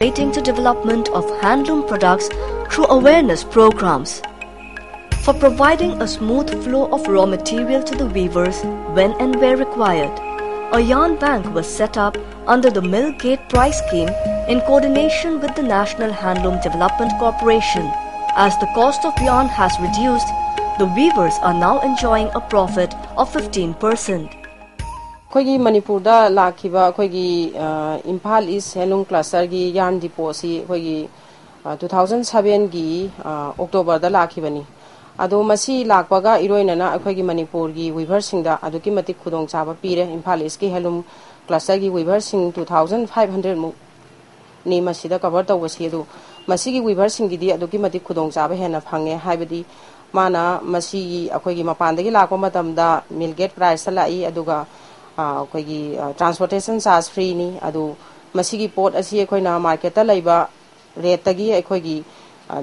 contributing to development of handloom products through awareness programs. For providing a smooth flow of raw material to the weavers when and where required, a yarn bank was set up under the Mill Gate Price Scheme in coordination with the National Handloom Development Corporation. As the cost of yarn has reduced, the weavers are now enjoying a profit of 15%. Kogi Manipur da lakiba kogi Imphal is Handloom Cluster gi yarn depot si kogi 2007 gi October da lakibani. Ado masi lakpaga iroinana akogi Manipur gi weaver singda aduki matik khudong chaba pire Imphal is ki Handloom Cluster gi weaver sing 2500 mu ni masida cover tawasi adu masi gi weaver sing gi di aduki matik khudong chaba hena phange haibadi mana masi akogi mapandagi lakpa matamda mill gate price lai aduga kogi transportation charge free ni adu masi gi port asi akoina market ta laiba rate tagi akogi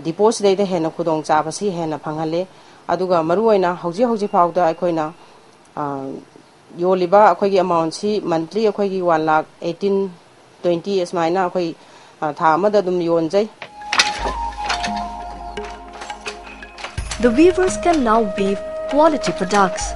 deposit dai da hena khudong chaba si hena phangale aduga maruoina hauji phawda akoina yoliba akogi amount si monthly akogi 1,18,20 esmaina akoi tha amada dum yonjai. The weavers can now weave quality products.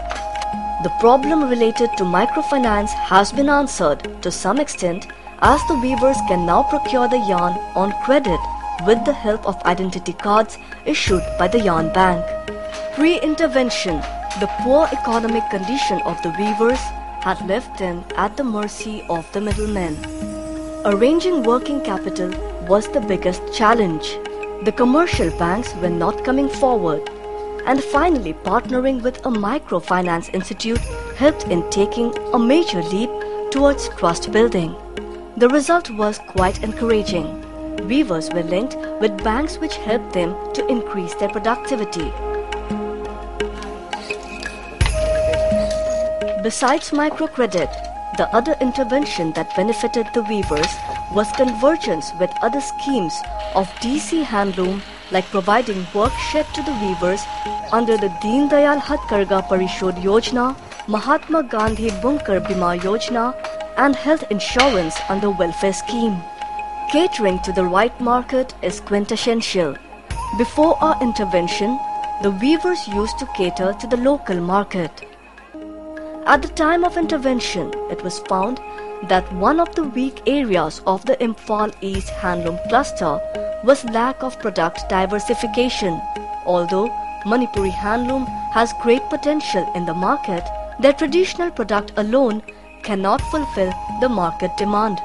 The problem related to microfinance has been answered to some extent, as the weavers can now procure the yarn on credit with the help of identity cards issued by the yarn bank. Pre-intervention, the poor economic condition of the weavers had left them at the mercy of the middlemen. Arranging working capital was the biggest challenge. The commercial banks were not coming forward, and finally partnering with a microfinance institute helped in taking a major leap towards trust building. The result was quite encouraging. Weavers were linked with banks which helped them to increase their productivity. Besides microcredit, the other intervention that benefited the weavers was convergence with other schemes of DC Handloom, like providing work shed to the weavers under the Deen Dayal Hatkarga Parishod Yojana, Mahatma Gandhi Bunkar Bima Yojana, and health insurance under welfare scheme. Catering to the right market is quintessential. Before our intervention, the weavers used to cater to the local market. At the time of intervention, it was found that one of the weak areas of the Imphal East Handloom cluster was lack of product diversification. Although Manipuri handloom has great potential in the market, their traditional product alone cannot fulfill the market demand.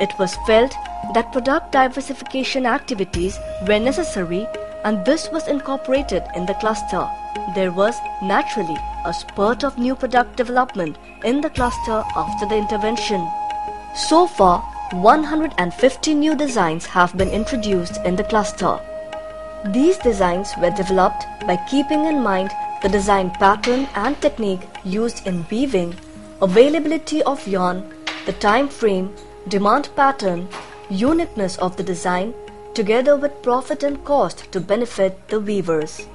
It was felt that product diversification activities were necessary, and this was incorporated in the cluster. There was naturally a spurt of new product development in the cluster after the intervention. So far, 150 new designs have been introduced in the cluster. These designs were developed by keeping in mind the design pattern and technique used in weaving, availability of yarn, the time frame, demand pattern, uniqueness of the design, together with profit and cost to benefit the weavers.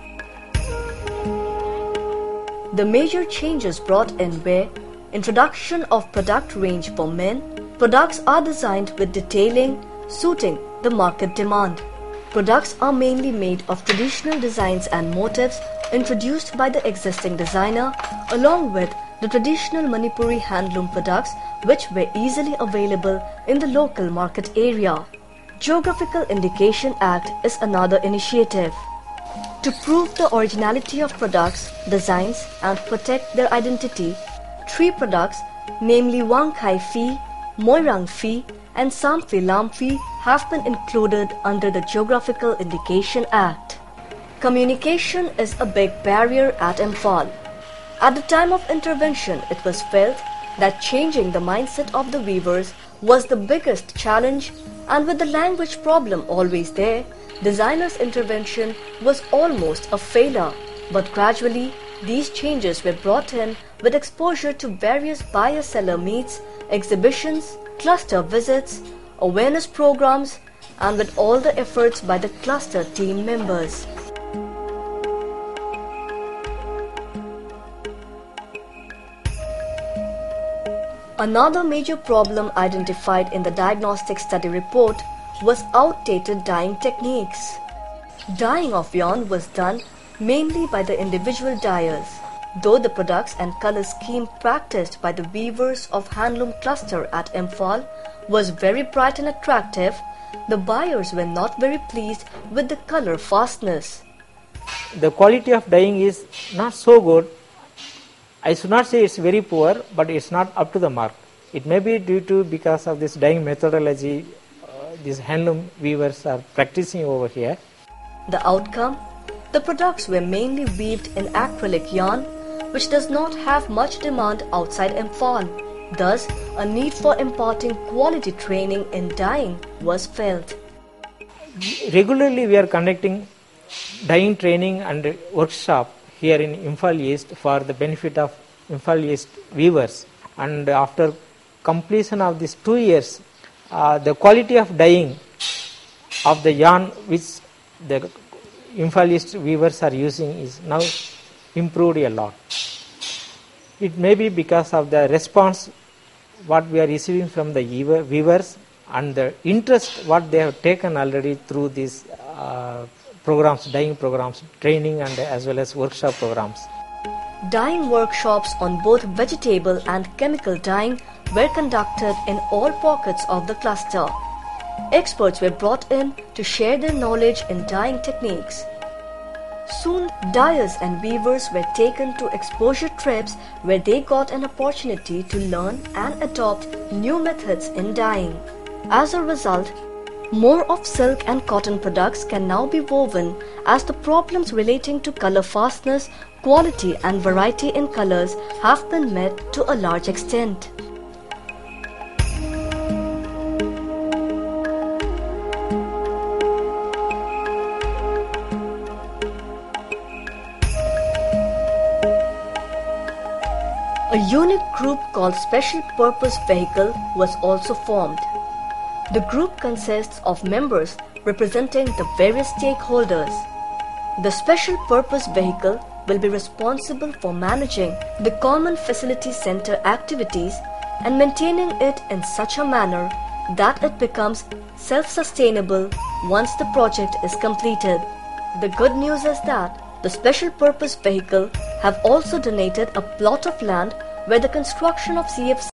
The major changes brought in were introduction of product range for men. Products are designed with detailing suiting the market demand. Products are mainly made of traditional designs and motifs introduced by the existing designer, along with the traditional Manipuri handloom products which were easily available in the local market area. Geographical Indication Act is another initiative. To prove the originality of products, designs and protect their identity, 3 products, namely Wang Khai Phi, Moirang Phi and Samphi Lam Phi, have been included under the Geographical Indication Act. Communication is a big barrier at Imphal. At the time of intervention, it was felt that changing the mindset of the weavers was the biggest challenge, and with the language problem always there, designers' intervention was almost a failure. But gradually, these changes were brought in with exposure to various buyer-seller meets, exhibitions, cluster visits, awareness programs, and with all the efforts by the cluster team members. Another major problem identified in the diagnostic study report was outdated dyeing techniques. Dyeing of yarn was done mainly by the individual dyers. Though the products and color scheme practiced by the weavers of Handloom cluster at Imphal was very bright and attractive, the buyers were not very pleased with the color fastness. The quality of dyeing is not so good. I should not say it's very poor, but it's not up to the mark. It may be due to because of this dyeing methodology these handloom weavers are practicing over here. The outcome? The products were mainly weaved in acrylic yarn, which does not have much demand outside Imphal. Thus, a need for imparting quality training in dyeing was felt. Regularly we are conducting dyeing training and workshop here in Imphal East for the benefit of Imphal East weavers, and after completion of these 2 years, the quality of dyeing of the yarn which the Imphal East weavers are using is now improved a lot. It may be because of the response what we are receiving from the weavers and the interest what they have taken already through these programs, dyeing programs, training and as well as workshop programs. Dyeing workshops on both vegetable and chemical dyeing were conducted in all pockets of the cluster. Experts were brought in to share their knowledge in dyeing techniques. Soon, dyers and weavers were taken to exposure trips where they got an opportunity to learn and adopt new methods in dyeing. As a result, more of silk and cotton products can now be woven as the problems relating to color fastness, quality and variety in colors have been met to a large extent. A unique group called Special Purpose Vehicle was also formed. The group consists of members representing the various stakeholders. The Special Purpose Vehicle will be responsible for managing the Common Facility Center activities and maintaining it in such a manner that it becomes self-sustainable once the project is completed. The good news is that the Special Purpose Vehicle have also donated a plot of land where the construction of CFC